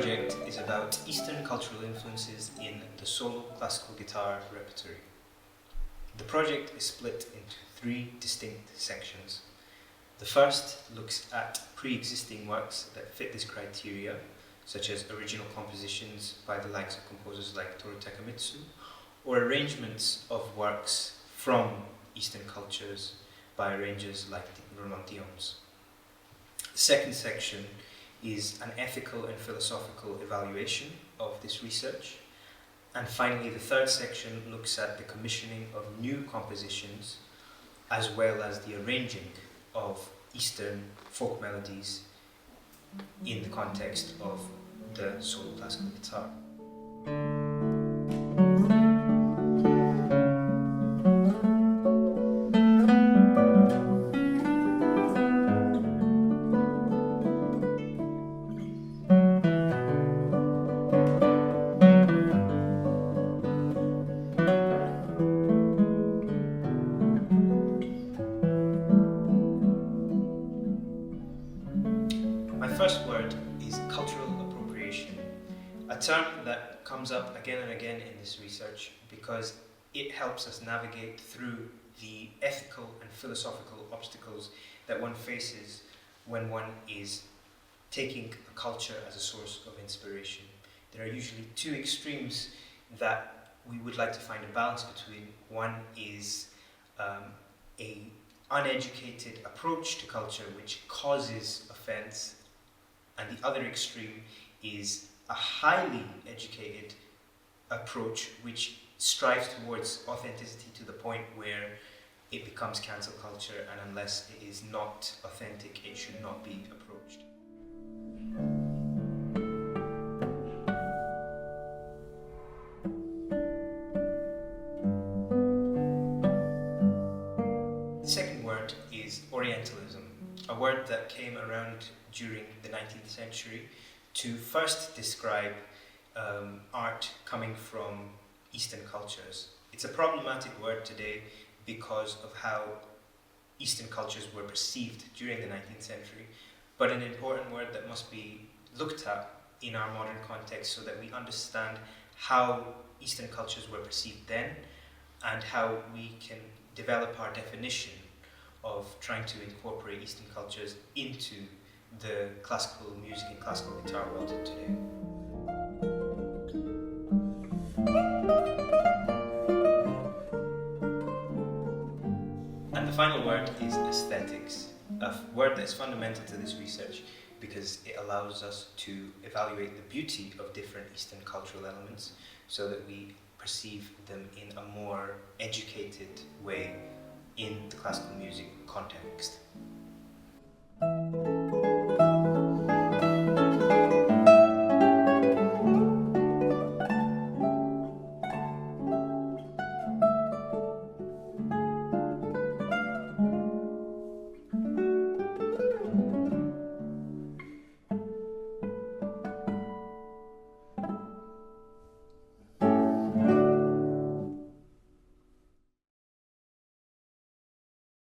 project is about Eastern cultural influences in the solo classical guitar repertoire. The project is split into three distinct sections. The first looks at pre-existing works that fit this criteria, such as original compositions by the likes of composers like Toru Takemitsu, or arrangements of works from Eastern cultures by arrangers like Roland Dyens. The second section is an ethical and philosophical evaluation of this research. And finally, the third section looks at the commissioning of new compositions, as well as the arranging of Eastern folk melodies in the context of the solo classical guitar. My first word is cultural appropriation, a term that comes up again and again in this research because it helps us navigate through the ethical and philosophical obstacles that one faces when one is taking a culture as a source of inspiration. There are usually two extremes that we would like to find a balance between. One is a uneducated approach to culture which causes offense, and the other extreme is a highly educated approach which strives towards authenticity to the point where it becomes cancel culture, and unless it is not authentic, it should not be approached. The second word is Orientalism, a word that came around during the 19th century to first describe art coming from Eastern cultures. It's a problematic word today because of how Eastern cultures were perceived during the 19th century, but an important word that must be looked at in our modern context so that we understand how Eastern cultures were perceived then and how we can develop our definition of trying to incorporate Eastern cultures into the classical music and classical guitar world today. And the final word is aesthetics, a word that is fundamental to this research because it allows us to evaluate the beauty of different Eastern cultural elements so that we perceive them in a more educated way in the classical music context.